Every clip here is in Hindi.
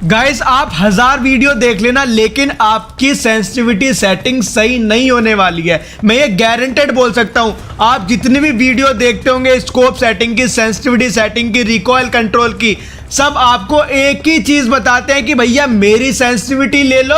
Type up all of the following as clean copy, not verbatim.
गाइस आप 1000 वीडियो देख लेना लेकिन आपकी सेंसिटिविटी सेटिंग सही नहीं होने वाली है। मैं ये गारंटेड बोल सकता हूं। आप जितनी भी वीडियो देखते होंगे स्कोप सेटिंग की, सेंसिटिविटी सेटिंग की, रिकॉइल कंट्रोल की, सब आपको एक ही चीज बताते हैं कि भैया मेरी सेंसिटिविटी ले लो,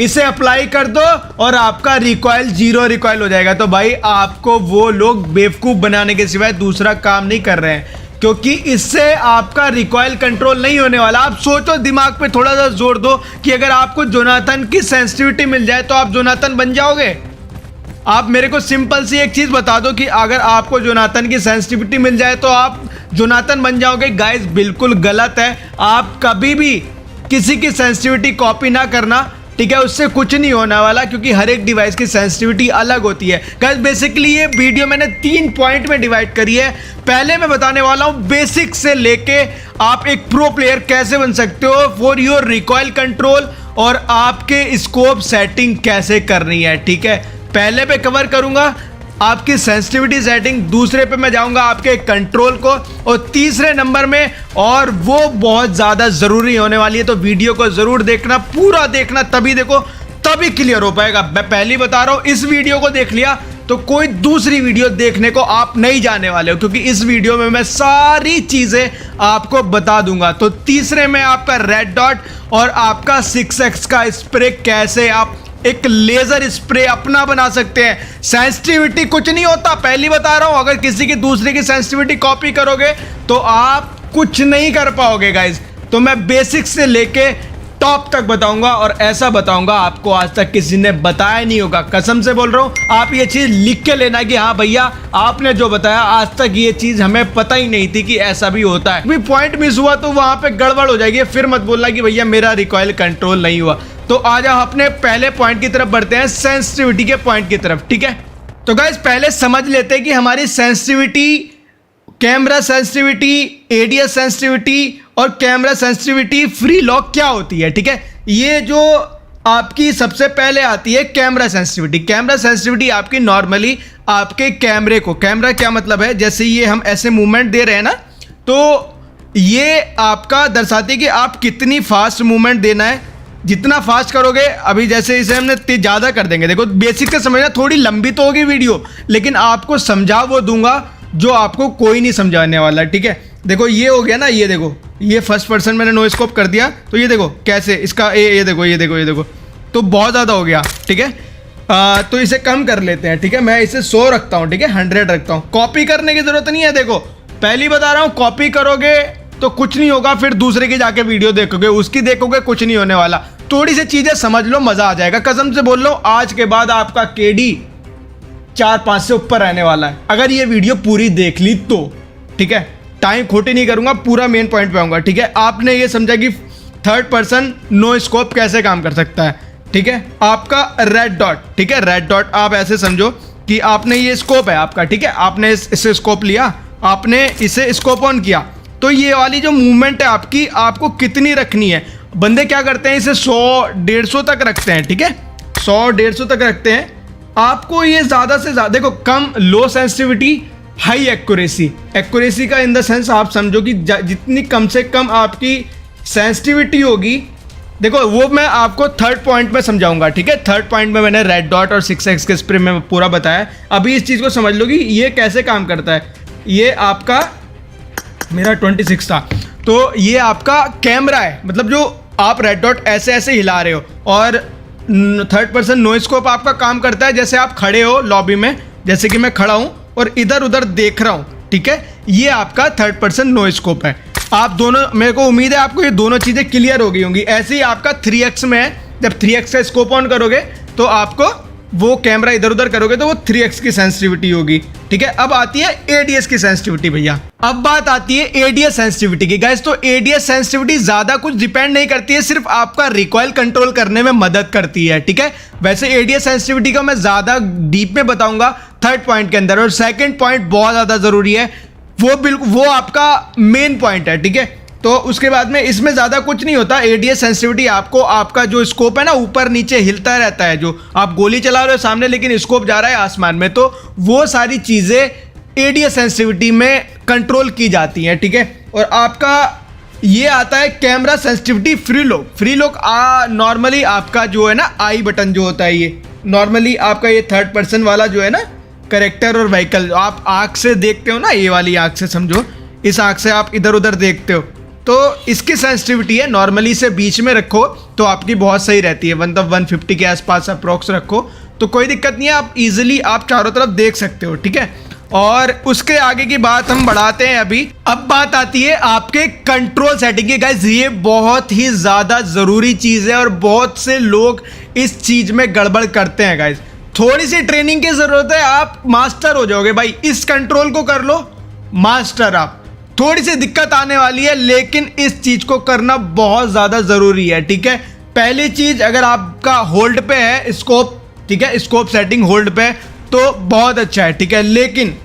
इसे अप्लाई कर दो और आपका रिकॉइल 0 रिकॉइल हो जाएगा। तो भाई आपको वो लोग बेवकूफ बनाने के सिवाय दूसरा काम नहीं कर रहे हैं, क्योंकि इससे आपका रिकॉइल कंट्रोल नहीं होने वाला। आप सोचो, दिमाग पे थोड़ा सा जोर दो कि अगर आपको जोनाथन की सेंसिटिविटी मिल जाए तो आप जोनाथन बन जाओगे। आप मेरे को सिंपल सी एक चीज बता दो कि अगर आपको जोनाथन की सेंसिटिविटी मिल जाए तो आप जोनाथन बन जाओगे। गाइस बिल्कुल गलत है। आप कभी भी किसी की सेंसिटिविटी कॉपी ना करना, ठीक है? उससे कुछ नहीं होने वाला, क्योंकि हर एक डिवाइस की सेंसिटिविटी अलग होती है। गाइस बेसिकली ये वीडियो मैंने 3 पॉइंट में डिवाइड करी है। पहले मैं बताने वाला हूं बेसिक से लेके आप एक प्रो प्लेयर कैसे बन सकते हो फॉर योर रिकॉइल कंट्रोल, और आपके स्कोप सेटिंग कैसे करनी है, ठीक है? पहले पे कवर करूंगा आपकी सेंसिटिविटी सेटिंग, दूसरे पे मैं जाऊंगा आपके कंट्रोल को, और तीसरे नंबर में, और वो बहुत ज्यादा जरूरी होने वाली है, तो वीडियो को जरूर देखना, पूरा देखना, तभी देखो तभी क्लियर हो पाएगा। मैं पहले ही बता रहा हूं, इस वीडियो को देख लिया तो कोई दूसरी वीडियो देखने को आप नहीं जाने वाले हो, क्योंकि इस वीडियो में मैं सारी चीजें आपको बता दूंगा। तो तीसरे में आपका रेड डॉट और आपका 6x का स्प्रे कैसे आप एक लेजर स्प्रे अपना बना सकते हैं। सेंसिटिविटी कुछ नहीं होता, पहली बता रहा हूं। अगर किसी की दूसरे की सेंसिटिविटी कॉपी करोगे तो आप कुछ नहीं कर पाओगे गाइस। तो मैं बेसिक से लेके टॉप तक बताऊंगा, और ऐसा बताऊंगा आपको आज तक किसी ने बताया नहीं होगा। कसम से बोल रहा हूं, आप ये चीज लिख के लेना कि हाँ भैया आपने जो बताया आज तक ये चीज हमें पता ही नहीं थी कि ऐसा भी होता है। भी पॉइंट मिस हुआ तो वहां पे गड़बड़ हो जाएगी, फिर मत बोलना कि भैया मेरा रिकॉइल कंट्रोल नहीं हुआ। तो आज हम अपने पहले पॉइंट की तरफ बढ़ते हैं, सेंसिटिविटी के पॉइंट की तरफ, ठीक है? तो गाइस पहले समझ लेते हैं कि हमारी sensitivity, camera sensitivity, ADS sensitivity और कैमरा सेंसिटिविटी फ्री लॉक क्या होती है, ठीक है? ये जो आपकी सबसे पहले आती है कैमरा सेंसिटिविटी। कैमरा सेंसिटिविटी आपकी नॉर्मली आपके कैमरे को, कैमरा क्या मतलब है, जैसे ये हम ऐसे मूवमेंट दे रहे हैं ना, तो ये आपका दर्शाती है कि आप कितनी फास्ट मूवमेंट देना है। जितना फास्ट करोगे, अभी जैसे इसे हमने ज़्यादा कर देंगे, देखो बेसिक से समझना, थोड़ी लंबी तो होगी वीडियो, लेकिन आपको समझा वो दूंगा जो आपको कोई नहीं समझाने वाला, ठीक है? देखो ये हो गया ना, ये देखो, ये फर्स्ट पर्सन मैंने नो स्कोप कर दिया, तो ये देखो कैसे इसका ये देखो, ये देखो, ये देखो, तो बहुत ज़्यादा हो गया, ठीक है? तो इसे कम कर लेते हैं, ठीक है? मैं इसे 100 रखता हूँ, ठीक है? 100 रखता हूँ। कॉपी करने की जरूरत नहीं है। देखो पहली बता रहा हूँ, कॉपी करोगे तो कुछ नहीं होगा, फिर दूसरे की जाके वीडियो देखोगे, उसकी देखोगे, कुछ नहीं होने वाला। थोड़ी सी चीजें समझ लो, मजा आ जाएगा। कसम से बोल लो, आज के बाद आपका केडी 4-5 से ऊपर रहने वाला है, अगर ये वीडियो पूरी देख ली तो, ठीक है? टाइम खोटी नहीं करूंगा, पूरा मेन पॉइंट पे आऊंगा, ठीक है? आपने ये समझा कि थर्ड पर्सन नो स्कोप कैसे काम कर सकता है, ठीक है? आपका रेड डॉट, ठीक है? रेड डॉट आप ऐसे समझो कि आपने ये स्कोप है आपका, ठीक है? आपने इसे स्कोप लिया, आपने इसे स्कोप ऑन किया, तो ये वाली जो मूवमेंट है आपकी, आपको कितनी रखनी है। बंदे क्या करते हैं, इसे 100-150 तक रखते हैं, ठीक है? 100-150 तक रखते हैं। आपको ये ज़्यादा से ज़्यादा, देखो कम, लो सेंसिटिविटी, हाई एक्यूरेसी। एक्यूरेसी का इन द सेंस आप समझो कि जितनी कम से कम आपकी सेंसिटिविटी होगी, देखो वो मैं आपको थर्ड पॉइंट में समझाऊंगा, ठीक है? थर्ड पॉइंट में मैंने रेड डॉट और 6x के स्प्रे में पूरा बताया। अभी इस चीज़ को समझ लो कि ये कैसे काम करता है। ये आपका, मेरा 26 था, तो ये आपका कैमरा है, मतलब जो आप रेड डॉट ऐसे ऐसे हिला रहे हो, और थर्ड पर्सन नो स्कोप आपका काम करता है जैसे आप खड़े हो लॉबी में, जैसे कि मैं खड़ा हूं और इधर उधर देख रहा हूं, ठीक है? ये आपका थर्ड पर्सन नो स्कोप है। आप दोनों, मेरे को उम्मीद है आपको ये दोनों चीज़ें क्लियर हो गई होंगी। ऐसे ही आपका 3x में है, जब 3x का स्कोप ऑन करोगे तो आपको वो कैमरा इधर उधर करोगे तो वो 3x की सेंसिटिविटी होगी, ठीक है? अब आती है एडीएस की सेंसिटिविटी भैया। अब बात आती है एडीएस सेंसिटिविटी की गाइस। तो एडीएस सेंसिटिविटी ज्यादा कुछ डिपेंड नहीं करती है, सिर्फ आपका रिकॉइल कंट्रोल करने में मदद करती है, ठीक है? वैसे एडीएस सेंसिटिविटी का मैं ज्यादा डीप में बताऊंगा थर्ड पॉइंट के अंदर, और सेकंड पॉइंट बहुत ज्यादा जरूरी है, वो बिल्कुल वो आपका मेन पॉइंट है, ठीक है? तो उसके बाद में इसमें ज़्यादा कुछ नहीं होता। एडीएस सेंसिटिविटी आपको, आपका जो स्कोप है ना ऊपर नीचे हिलता रहता है, जो आप गोली चला रहे हो सामने लेकिन स्कोप जा रहा है आसमान में, तो वो सारी चीज़ें एडीएस सेंसिटिविटी में कंट्रोल की जाती हैं, ठीक है? और आपका ये आता है camera sensitivity free look normally आपका जो है ना आई बटन जो होता है, ये नॉर्मली आपका ये थर्ड पर्सन वाला जो है ना करेक्टर और व्हीकल आप आँख से देखते हो ना, ये वाली आँख से समझो, इस आँख से आप इधर उधर देखते हो, तो इसकी सेंसिटिविटी है नॉर्मली से बीच में रखो तो आपकी बहुत सही रहती है, मतलब 150 के आसपास अप्रोक्स रखो तो कोई दिक्कत नहीं है, आप इजीली आप चारों तरफ देख सकते हो, ठीक है। और उसके आगे की बात हम बढ़ाते हैं अभी। अब बात आती है आपके कंट्रोल सेटिंग की। गाइस ये बहुत ही ज़्यादा ज़रूरी चीज़ है और बहुत से लोग इस चीज़ में गड़बड़ करते हैं। गाइस थोड़ी सी ट्रेनिंग की ज़रूरत है, आप मास्टर हो जाओगे भाई, इस कंट्रोल को कर लो मास्टर आप। थोड़ी सी दिक्कत आने वाली है लेकिन इस चीज़ को करना बहुत ज़्यादा ज़रूरी है, ठीक है। पहली चीज़, अगर आपका होल्ड पे है स्कोप, ठीक है, स्कोप सेटिंग होल्ड पे तो बहुत अच्छा है, ठीक है। लेकिन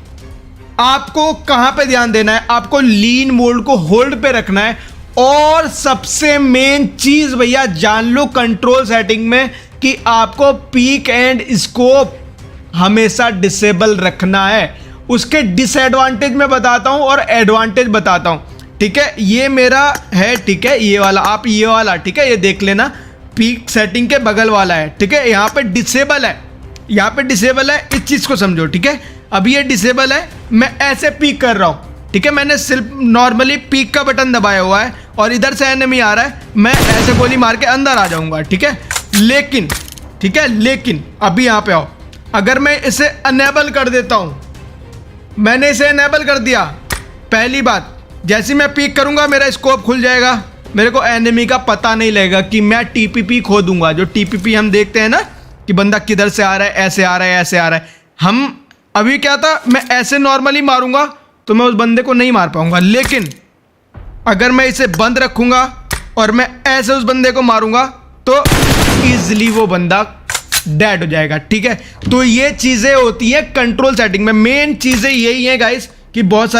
आपको कहां पे ध्यान देना है, आपको लीन मोड को होल्ड पे रखना है। और सबसे मेन चीज भैया जान लो कंट्रोल सेटिंग में कि आपको पीक एंड स्कोप हमेशा डिसेबल रखना है। उसके डिसएडवांटेज मैं बताता हूं और एडवांटेज बताता हूं, ठीक है। ये मेरा है, ठीक है, ये वाला, आप ये वाला, ठीक है, ये देख लेना, पीक सेटिंग के बगल वाला है, ठीक है। यहाँ पे डिसेबल है, यहाँ पे डिसेबल है, इस चीज़ को समझो, ठीक है। अभी ये डिसेबल है, मैं ऐसे पीक कर रहा हूँ, ठीक है, मैंने सिर्फ नॉर्मली पीक का बटन दबाया हुआ है और इधर से एनिमी आ रहा है, मैं ऐसे गोली मार के अंदर आ जाऊँगा, ठीक है। लेकिन ठीक है, लेकिन अभी यहाँ पे आओ, अगर मैं इसे अनेबल कर देता हूँ, मैंने इसे अनेबल कर दिया, पहली बात जैसे मैं पीक करूँगा मेरा स्कोप खुल जाएगा, मेरे को एनिमी का पता नहीं लगेगा कि मैं टीपीपी खो दूंगा। जो टीपीपी हम देखते हैं ना कि बंदा किधर से आ रहा है, ऐसे आ रहा है, ऐसे आ रहा है, हम अभी क्या था, मैं ऐसे नॉर्मली मारूंगा तो मैं उस बंदे को नहीं मार पाऊंगा। लेकिन अगर मैं इसे बंद रखूंगा और मैं ऐसे उस बंदे को मारूंगा तो ईजिली वो बंदा डेड हो जाएगा, ठीक है। तो ये चीज़ें होती हैं कंट्रोल सेटिंग में, मेन चीज़ें यही हैं गाइस कि बहुत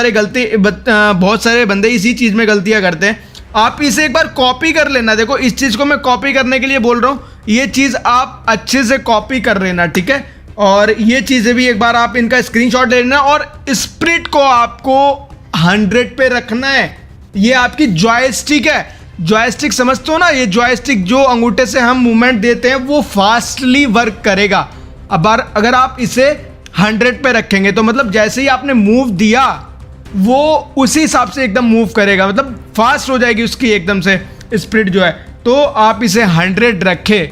सारे बंदे इसी चीज़ में गलतियाँ करते हैं। आप इसे एक बार कॉपी कर लेना, देखो इस चीज़ को मैं कॉपी करने के लिए बोल रहा हूँ, ये चीज़ आप अच्छे से कॉपी कर लेना, ठीक है। और ये चीज़ें भी एक बार आप इनका स्क्रीनशॉट ले लेना और स्प्रिट को आपको 100 पे रखना है। ये आपकी जॉयस्टिक है, जॉयस्टिक समझते हो ना, ये जॉयस्टिक जो अंगूठे से हम मूवमेंट देते हैं वो फास्टली वर्क करेगा। अब अगर आप इसे 100 पे रखेंगे तो मतलब जैसे ही आपने मूव दिया वो उसी हिसाब से एकदम मूव करेगा, मतलब फास्ट हो जाएगी उसकी एकदम से स्पीड जो है। तो आप इसे 100 रखें,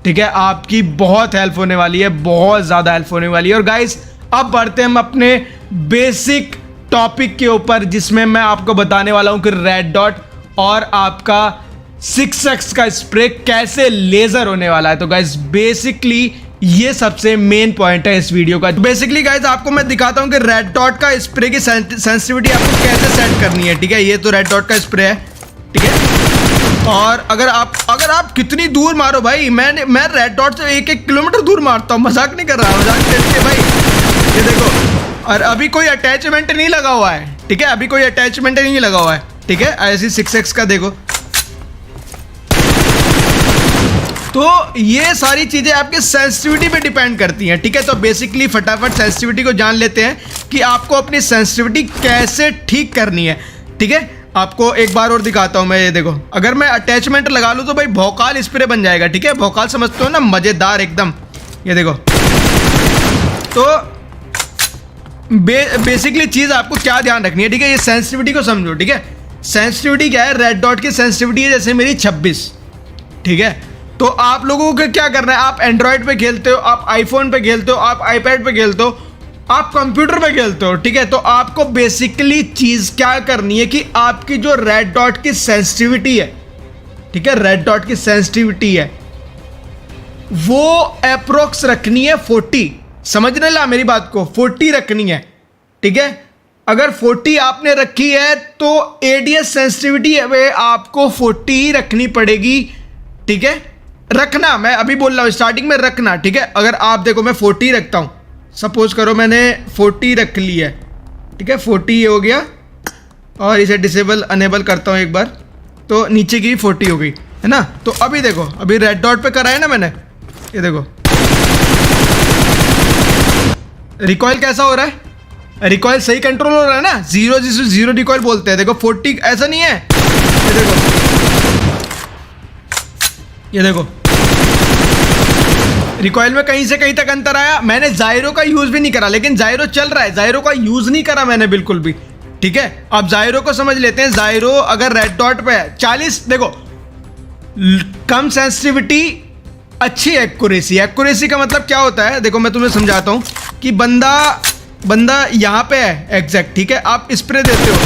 ठीक है, आपकी बहुत हेल्प होने वाली है, बहुत ज़्यादा हेल्प होने वाली है। और गाइस अब बढ़ते हैं हम अपने बेसिक टॉपिक के ऊपर जिसमें मैं आपको बताने वाला हूं कि रेड डॉट और आपका 6x का स्प्रे कैसे लेजर होने वाला है। तो गाइस बेसिकली ये सबसे मेन पॉइंट है इस वीडियो का। बेसिकली गाइस आपको मैं दिखाता हूं कि रेड डॉट का स्प्रे की सेंसिटिविटी आपको कैसे सेट करनी है, ठीक है। ये तो रेड डॉट का स्प्रे है, ठीक है। और अगर आप कितनी दूर मारो भाई, मैं रेड डॉट से 1-1 किलोमीटर दूर मारता हूँ, मजाक नहीं कर रहा, मजाक करके भाई। ये देखो, और अभी कोई अटैचमेंट नहीं लगा हुआ है, ठीक है, अभी कोई अटैचमेंट नहीं लगा हुआ है, ठीक है। ऐसी 6x का देखो, तो ये सारी चीज़ें आपके सेंसिटिविटी पे डिपेंड करती हैं, ठीक है। तो बेसिकली फटाफट सेंसिटिविटी को जान लेते हैं कि आपको अपनी सेंसिटिविटी कैसे ठीक करनी है, ठीक है। आपको एक बार और दिखाता हूं मैं, ये देखो, अगर मैं अटैचमेंट लगा लूँ तो भाई भौकाल स्प्रे बन जाएगा, ठीक है। भौकाल समझते हो ना, मज़ेदार एकदम, ये देखो। तो बेसिकली चीज़ आपको क्या ध्यान रखनी है, ठीक है। ये सेंसिटिविटी को समझो, ठीक है। सेंसिटिविटी क्या है, रेड डॉट की सेंसिटिविटी है जैसे मेरी 26, ठीक है। तो आप लोगों को क्या करना है, आप एंड्रॉयड पे खेलते हो, आप आईफोन पे खेलते हो, आप आईपैड पे खेलते हो, आप कंप्यूटर पे खेलते हो, ठीक है। तो आपको बेसिकली चीज़ क्या करनी है कि आपकी जो रेड डॉट की सेंसिटिविटी है, ठीक है, रेड डॉट की सेंसिटिविटी है वो अप्रोक्स रखनी है 40, समझने ला मेरी बात को, 40 रखनी है, ठीक है। अगर 40 आपने रखी है तो एडीएस सेंसिटिविटी है आपको 40 ही रखनी पड़ेगी, ठीक है। रखना, मैं अभी बोल रहा हूँ स्टार्टिंग में रखना, ठीक है। अगर आप देखो मैं 40 रखता हूँ, सपोज करो मैंने 40 रख ली है, ठीक है, 40 हो गया और इसे डिसेबल अनेबल करता हूँ एक बार, तो नीचे की 40 हो गई, है ना। तो अभी देखो, अभी रेड डॉट पे करा है ना मैंने, ये देखो रिकॉइल कैसा हो रहा है, रिकॉइल सही कंट्रोल हो रहा है ना, 0 जिसे 0 रिकॉइल बोलते हैं। देखो 40 ऐसा नहीं है, ये देखो रिकॉइल में कहीं से कहीं तक अंतर आया। मैंने जायरो का यूज भी नहीं करा, लेकिन जायरो चल रहा है, जायरो का यूज नहीं करा मैंने बिल्कुल भी। ठीक है, अब जायरो को समझ लेते हैं। जायरो अगर रेड डॉट पे है 40, देखो कम सेंसिटिविटी, अच्छी एक्यूरेसी। एक्यूरेसी का मतलब क्या होता है, देखो मैं तुम्हें समझाता हूं कि बंदा यहाँ पे है एग्जैक्ट, ठीक है, आप स्प्रे देते हो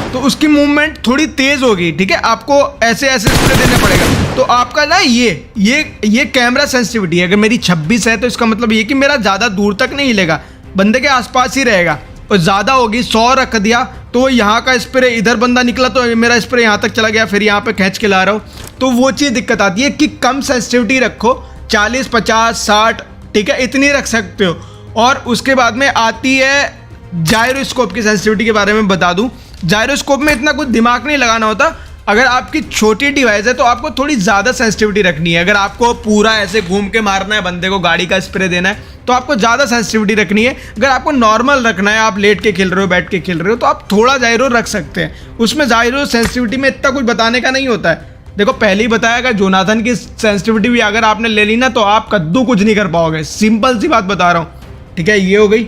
तो उसकी मूवमेंट थोड़ी तेज होगी। ठीक है, आपको ऐसे ऐसे स्प्रे देना पड़ेगा। तो आपका ना ये कैमरा सेंसिटिविटी है। अगर मेरी 26 है तो इसका मतलब ये कि मेरा ज़्यादा दूर तक नहीं हिलेगा, बंदे के आसपास ही रहेगा। और ज़्यादा होगी 100 रख दिया तो यहाँ का स्प्रे इधर बंदा निकला तो मेरा स्प्रे यहाँ तक चला गया, फिर यहाँ पे खींच के ला रहा हूँ, तो वो चीज़ दिक्कत आती है कि कम सेंसिटिविटी रखो, 40, 50, 60, ठीक है, इतनी रख सकते हो। और उसके बाद में आती है जायरोस्कोप की सेंसिटिविटी के बारे में बता दूं। जायरोस्कोप में इतना कुछ दिमाग नहीं लगाना होता। अगर आपकी छोटी डिवाइस है तो आपको थोड़ी ज़्यादा सेंसिटिविटी रखनी है। अगर आपको पूरा ऐसे घूम के मारना है, बंदे को गाड़ी का स्प्रे देना है, तो आपको ज़्यादा सेंसिटिविटी रखनी है। अगर आपको नॉर्मल रखना है, आप लेट के खेल रहे हो, बैठ के खेल रहे हो, तो आप थोड़ा जायरो रख सकते हैं। उसमें जायरो सेंसिटिविटी में इतना कुछ बताने का नहीं होता है। देखो पहले ही बताया, अगर जोनाथन की सेंसिटिविटी भी अगर आपने ले ली ना तो आप कद्दू कुछ नहीं कर पाओगे। सिंपल सी बात बता रहा हूँ। ठीक है, ये हो गई।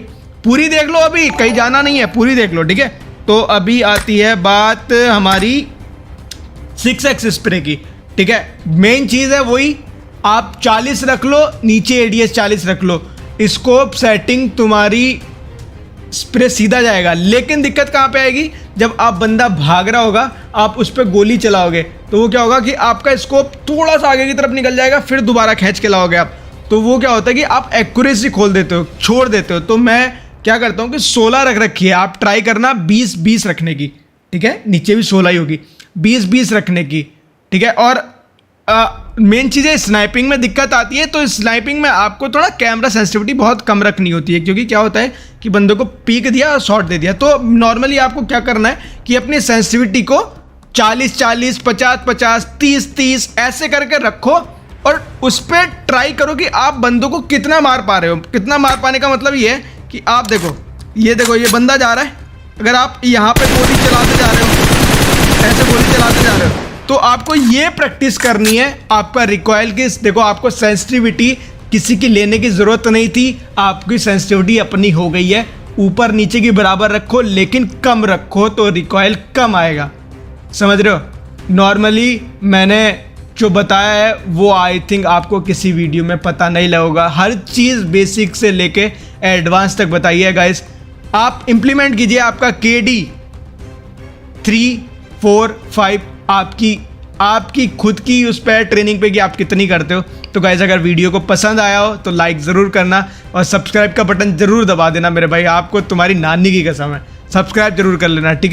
पूरी देख लो, अभी कहीं जाना नहीं है, पूरी देख लो। ठीक है, तो अभी आती है बात हमारी 6x स्प्रे की। ठीक है, मेन चीज़ है वही, आप 40 रख लो, नीचे एडीएस 40 रख लो, स्कोप सेटिंग तुम्हारी स्प्रे सीधा जाएगा। लेकिन दिक्कत कहाँ पे आएगी, जब आप बंदा भाग रहा होगा, आप उस पर गोली चलाओगे तो वो क्या होगा कि आपका स्कोप थोड़ा सा आगे की तरफ निकल जाएगा, फिर दोबारा खींच के लाओगे आप, तो वो क्या होता है कि आप एक्यूरेसी खोल देते हो, छोड़ देते हो। तो मैं क्या करता हूँ कि 16 रख रखी है, आप ट्राई करना 20-20 रखने की। ठीक है, नीचे भी 16 ही होगी, 20-20 रखने की। ठीक है, और मेन चीज़ है स्नाइपिंग में दिक्कत आती है, तो स्नाइपिंग में आपको थोड़ा कैमरा सेंसिटिविटी बहुत कम रखनी होती है, क्योंकि क्या होता है कि बंदे को पीक दिया और शॉट दे दिया। तो नॉर्मली आपको क्या करना है कि अपनी सेंसिटिविटी को 40-40, 50-50, 30-30 ऐसे करके रखो, और उस पर ट्राई करो कि आप बंदों को कितना मार पा रहे हो। कितना मार पाने का मतलब ये है कि आप देखो, ये देखो, ये बंदा जा रहा है, अगर आप यहाँ पे गोली चलाते जा रहे हो, ऐसे गोली चलाते जा रहे हो, तो आपको ये प्रैक्टिस करनी है। आपका रिकॉइल की, देखो आपको सेंसिटिविटी किसी की लेने की ज़रूरत नहीं थी, आपकी सेंसिटिविटी अपनी हो गई है। ऊपर नीचे की बराबर रखो, लेकिन कम रखो तो रिकॉइल कम आएगा। समझ रहे हो? नॉर्मली मैंने जो बताया है वो आई थिंक आपको किसी वीडियो में पता नहीं लगेगा। हर चीज़ बेसिक से लेके एडवांस तक बताई है गाइस। आप इम्प्लीमेंट कीजिए, आपका KD 3, 4, 5 आपकी खुद की उस पर ट्रेनिंग पे कि आप कितनी करते हो। तो गाइस अगर वीडियो को पसंद आया हो तो लाइक ज़रूर करना और सब्सक्राइब का बटन ज़रूर दबा देना मेरे भाई, आपको तुम्हारी नानी की कसम है, सब्सक्राइब जरूर कर लेना। ठीक है।